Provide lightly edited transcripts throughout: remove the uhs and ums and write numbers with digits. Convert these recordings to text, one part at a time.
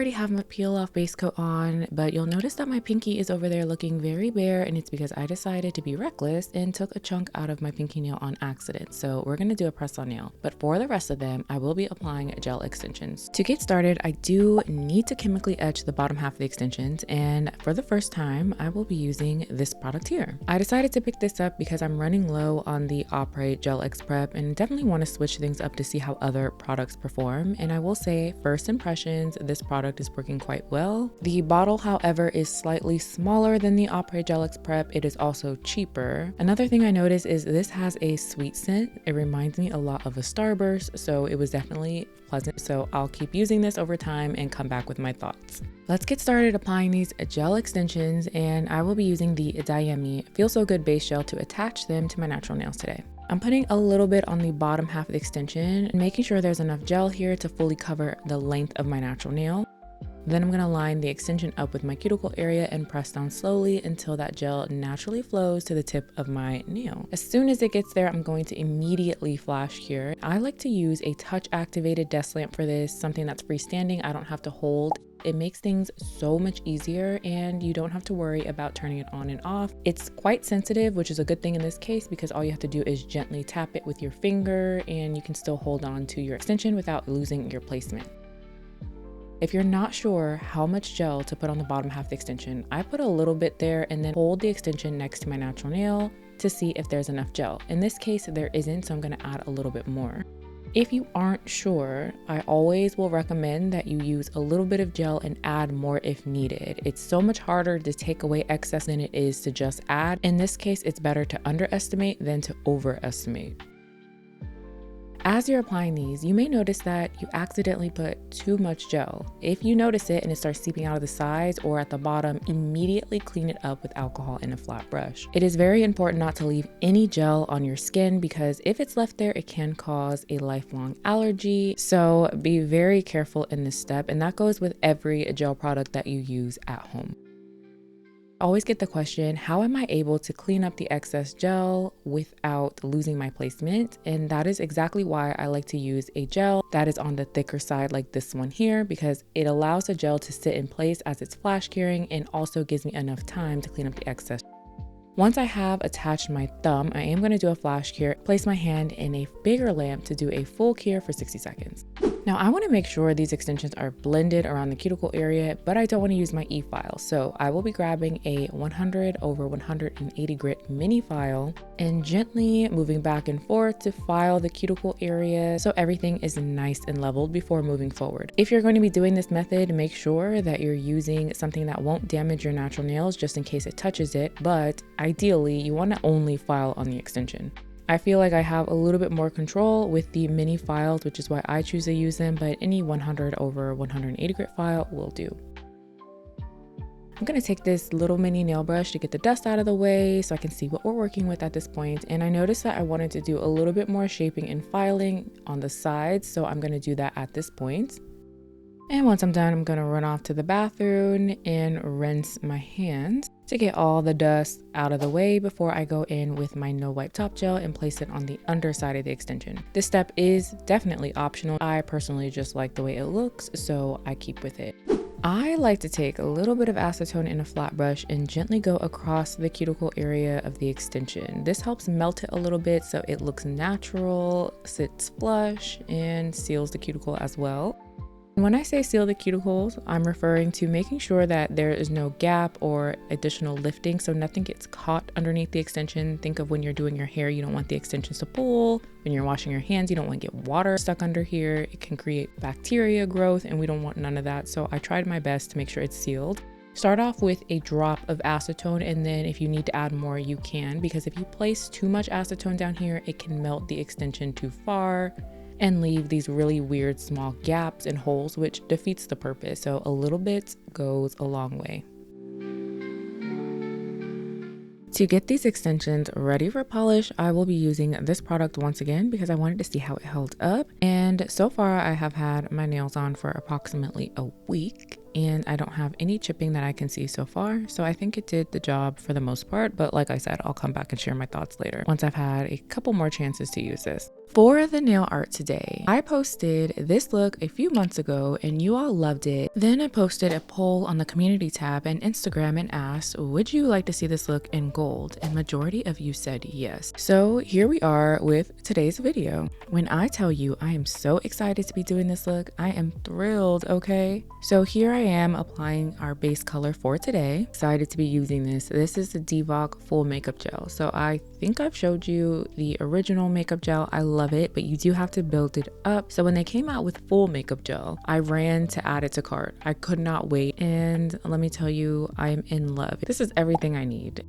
already have my peel off base coat on, but you'll notice that my pinky is over there looking very bare, and it's because I decided to be reckless and took a chunk out of my pinky nail on accident. So we're gonna do a press on nail, but for the rest of them, I will be applying gel extensions. To get started, I do need to chemically etch the bottom half of the extensions, and for the first time, I will be using this product here. I decided to pick this up because I'm running low on the Opera Gel X Prep and definitely want to switch things up to see how other products perform. And I will say, first impressions, this product is working quite well. The bottle, however, is slightly smaller than the Opera Gel X Prep. It is also cheaper. Another thing I noticed is this has a sweet scent. It reminds me a lot of a Starburst, so it was definitely pleasant. So I'll keep using this over time and come back with my thoughts. Let's get started applying these gel extensions, and I will be using the Diami Feel So Good base gel to attach them to my natural nails today. I'm putting a little bit on the bottom half of the extension, making sure there's enough gel here to fully cover the length of my natural nail. Then I'm going to line the extension up with my cuticle area and press down slowly until that gel naturally flows to the tip of my nail. As soon as it gets there, I'm going to immediately flash cure. I like to use a touch activated desk lamp for this, something that's freestanding, I don't have to hold. It makes things so much easier and you don't have to worry about turning it on and off. It's quite sensitive, which is a good thing in this case because all you have to do is gently tap it with your finger and you can still hold on to your extension without losing your placement. If you're not sure how much gel to put on the bottom half of the extension, I put a little bit there and then hold the extension next to my natural nail to see if there's enough gel. In this case, there isn't, so I'm going to add a little bit more. If you aren't sure, I always will recommend that you use a little bit of gel and add more if needed. It's so much harder to take away excess than it is to just add. In this case, it's better to underestimate than to overestimate. As you're applying these, you may notice that you accidentally put too much gel. If you notice it and it starts seeping out of the sides or at the bottom, immediately clean it up with alcohol and a flat brush. It is very important not to leave any gel on your skin because if it's left there, it can cause a lifelong allergy. So be very careful in this step, and that goes with every gel product that you use at home. I always get the question, how am I able to clean up the excess gel without losing my placement? And that is exactly why I like to use a gel that is on the thicker side like this one here, because it allows the gel to sit in place as it's flash curing and also gives me enough time to clean up the excess. Once I have attached my thumb, I am going to do a flash cure, place my hand in a bigger lamp to do a full cure for 60 seconds. Now I want to make sure these extensions are blended around the cuticle area, but I don't want to use my e-file. So I will be grabbing a 100 over 180 grit mini file and gently moving back and forth to file the cuticle area so everything is nice and leveled before moving forward. If you're going to be doing this method, make sure that you're using something that won't damage your natural nails just in case it touches it, but ideally you want to only file on the extension. I feel like I have a little bit more control with the mini files, which is why I choose to use them, but any 100 over 180 grit file will do. I'm going to take this little mini nail brush to get the dust out of the way so I can see what we're working with at this point. And I noticed that I wanted to do a little bit more shaping and filing on the sides, so I'm going to do that at this point. And once I'm done, I'm going to run off to the bathroom and rinse my hands to get all the dust out of the way before I go in with my no wipe top gel and place it on the underside of the extension. This step is definitely optional. I personally just like the way it looks, so I keep with it. I like to take a little bit of acetone in a flat brush and gently go across the cuticle area of the extension. This helps melt it a little bit so it looks natural, sits flush, and seals the cuticle as well. When I say seal the cuticles, I'm referring to making sure that there is no gap or additional lifting so nothing gets caught underneath the extension. Think of when you're doing your hair, you don't want the extensions to pull. When you're washing your hands, you don't want to get water stuck under here. It can create bacteria growth and we don't want none of that. So I tried my best to make sure it's sealed. Start off with a drop of acetone, and then if you need to add more, you can, because if you place too much acetone down here, it can melt the extension too far and leave these really weird small gaps and holes, which defeats the purpose. So a little bit goes a long way. To get these extensions ready for polish, I will be using this product once again because I wanted to see how it held up. And so far I have had my nails on for approximately a week and I don't have any chipping that I can see so far. So I think it did the job for the most part, but like I said, I'll come back and share my thoughts later once I've had a couple more chances to use this. For the nail art today, I posted this look a few months ago and you all loved it. Then I posted a poll on the community tab and Instagram and asked, would you like to see this look in gold? And majority of you said yes. So here we are with today's video. When I tell you I am so excited to be doing this look, I am thrilled, okay? So here I am applying our base color for today. Excited to be using this. This is the Divock Full Makeup Gel. So I think I've showed you the original makeup gel. I love it, but you do have to build it up. So when they came out with full makeup gel, I ran to add it to cart. I could not wait, and let me tell you, I am in love. This is everything I need.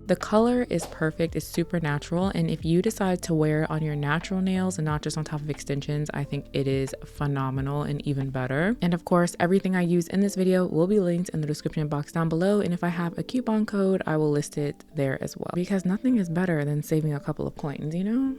The color is perfect, it's super natural, and if you decide to wear it on your natural nails and not just on top of extensions, I think it is phenomenal and even better. And of course, everything I use in this video will be linked in the description box down below, and if I have a coupon code, I will list it there as well. Because nothing is better than saving a couple of coins, you know?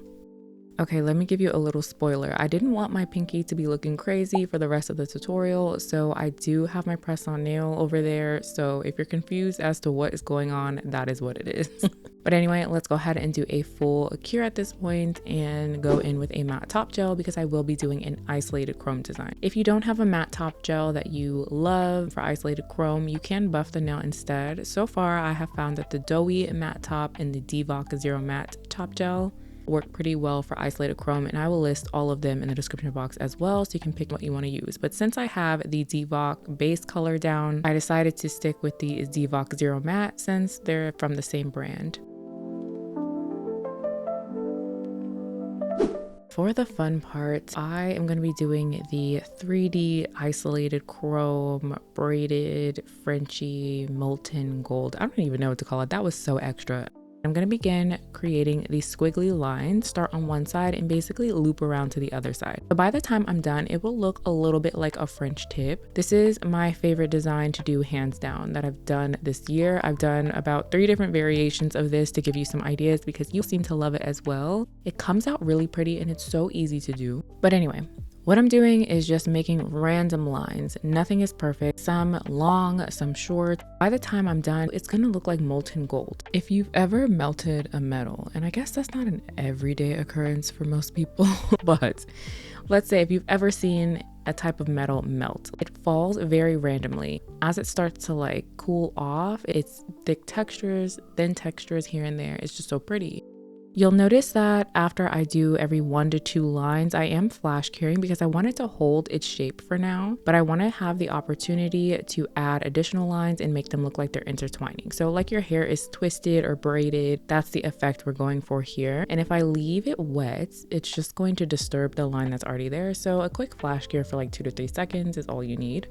Okay, let me give you a little spoiler. I didn't want my pinky to be looking crazy for the rest of the tutorial, so I do have my press-on nail over there. So if you're confused as to what is going on, that is what it is. But anyway, let's go ahead and do a full cure at this point and go in with a matte top gel because I will be doing an isolated chrome design. If you don't have a matte top gel that you love for isolated chrome, you can buff the nail instead. So far, I have found that the Doughy matte top and the Divock Zero Matte top gel work pretty well for isolated chrome, and I will list all of them in the description box as well, so you can pick what you want to use. But since I have the Divock base color down, I decided to stick with the Divock Zero Matte since they're from the same brand. For the fun part, I am going to be doing the 3D isolated chrome braided Frenchy molten gold. I don't even know what to call it. That was so extra. I'm going to begin creating these squiggly lines, start on one side and basically loop around to the other side. So by the time I'm done, it will look a little bit like a French tip. This is my favorite design to do hands down that I've done this year. I've done about 3 different variations of this to give you some ideas because you seem to love it as well. It comes out really pretty and it's so easy to do. But anyway, what I'm doing is just making random lines. Nothing is perfect, some long, some short. By the time I'm done, it's gonna look like molten gold. If you've ever melted a metal, and I guess that's not an everyday occurrence for most people, but let's say if you've ever seen a type of metal melt, it falls very randomly. As it starts to like cool off, it's thick textures, thin textures here and there. It's just so pretty. You'll notice that after I do every 1 to 2 lines, I am flash curing because I want it to hold its shape for now, but I want to have the opportunity to add additional lines and make them look like they're intertwining. So like your hair is twisted or braided, that's the effect we're going for here. And if I leave it wet, it's just going to disturb the line that's already there. So a quick flash cure for like 2 to 3 seconds is all you need.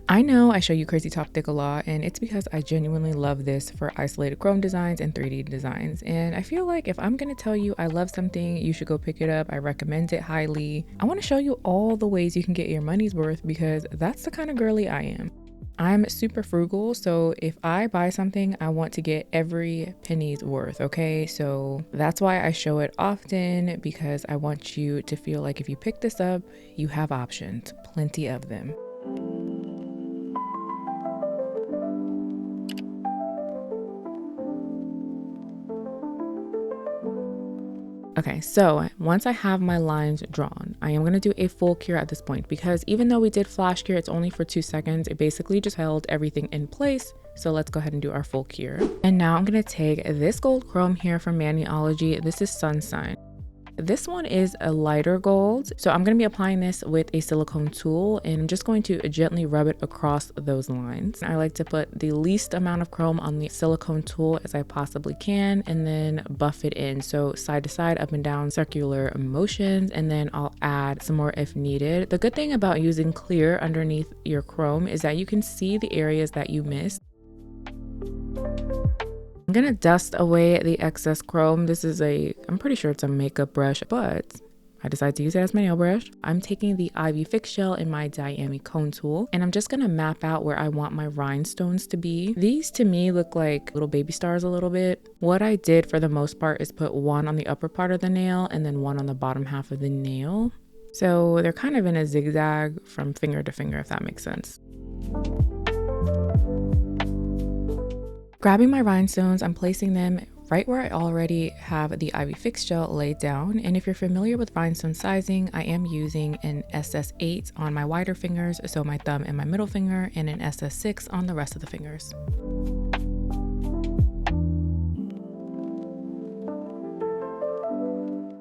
I know I show you Crazy Top Thick a lot, and it's because I genuinely love this for isolated chrome designs and 3D designs. And I feel like if I'm gonna tell you I love something, you should go pick it up. I recommend it highly. I want to show you all the ways you can get your money's worth because that's the kind of girly I am. I'm super frugal, so if I buy something, I want to get every penny's worth, okay? So that's why I show it often, because I want you to feel like if you pick this up, you have options, plenty of them. Okay, so once I have my lines drawn, I am going to do a full cure at this point because even though we did flash cure, it's only for 2 seconds. It basically just held everything in place. So let's go ahead and do our full cure. And now I'm going to take this gold chrome here from Maniology. This is Sunshine. This one is a lighter gold, so I'm going to be applying this with a silicone tool and I'm just going to gently rub it across those lines. I like to put the least amount of chrome on the silicone tool as I possibly can and then buff it in, so side to side, up and down, circular motions, and then I'll add some more if needed. The good thing about using clear underneath your chrome is that you can see the areas that you missed. I'm gonna dust away the excess chrome. This is I'm pretty sure it's a makeup brush, but I decided to use it as my nail brush. I'm taking the Ivy Fix Gel in my Diami Cone tool, and I'm just gonna map out where I want my rhinestones to be. These to me look like little baby stars a little bit. What I did for the most part is put one on the upper part of the nail and then one on the bottom half of the nail. So they're kind of in a zigzag from finger to finger, if that makes sense. Grabbing my rhinestones, I'm placing them right where I already have the Ivy Fix gel laid down. And if you're familiar with rhinestone sizing, I am using an SS8 on my wider fingers, so my thumb and my middle finger, and an SS6 on the rest of the fingers.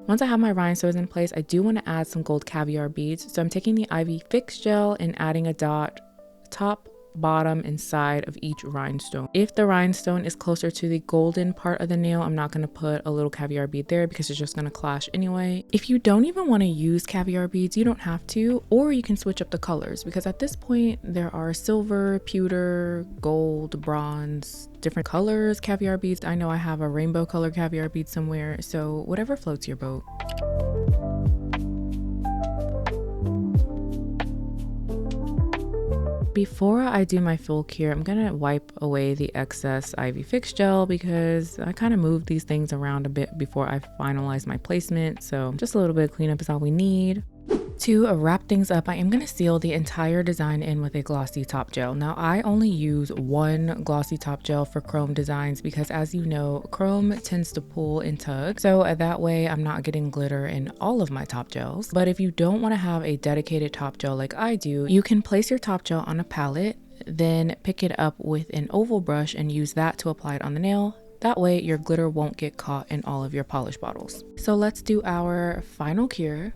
Once I have my rhinestones in place, I do want to add some gold caviar beads. So I'm taking the Ivy Fix gel and adding a dot top, bottom, and side of each rhinestone. If the rhinestone is closer to the golden part of the nail, I'm not going to put a little caviar bead there because it's just going to clash anyway. If you don't even want to use caviar beads, you don't have to, or you can switch up the colors, because at this point there are silver, pewter, gold, bronze, different colors caviar beads. I know I have a rainbow color caviar bead somewhere, so whatever floats your boat. Before I do my full cure, I'm gonna wipe away the excess Ivy Fix gel because I kind of moved these things around a bit before I finalize my placement. So just a little bit of cleanup is all we need. To wrap things up, I am going to seal the entire design in with a glossy top gel. Now, I only use one glossy top gel for chrome designs because, as you know, chrome tends to pull and tug. So that way I'm not getting glitter in all of my top gels. But if you don't want to have a dedicated top gel like I do, you can place your top gel on a palette, then pick it up with an oval brush and use that to apply it on the nail. That way your glitter won't get caught in all of your polish bottles. So let's do our final cure.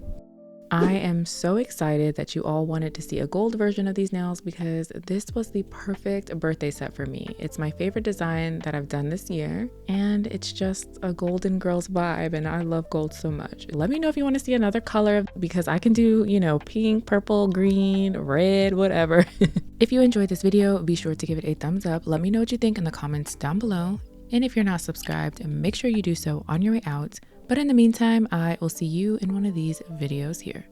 I am so excited that you all wanted to see a gold version of these nails because this was the perfect birthday set for me. It's my favorite design that I've done this year, and it's just a golden girls vibe, and I love gold so much. Let me know if you want to see another color because I can do, you know, pink, purple, green, red, whatever. If you enjoyed this video, be sure to give it a thumbs up. Let me know what you think in the comments down below. And if you're not subscribed, make sure you do so on your way out. But in the meantime, I will see you in one of these videos here.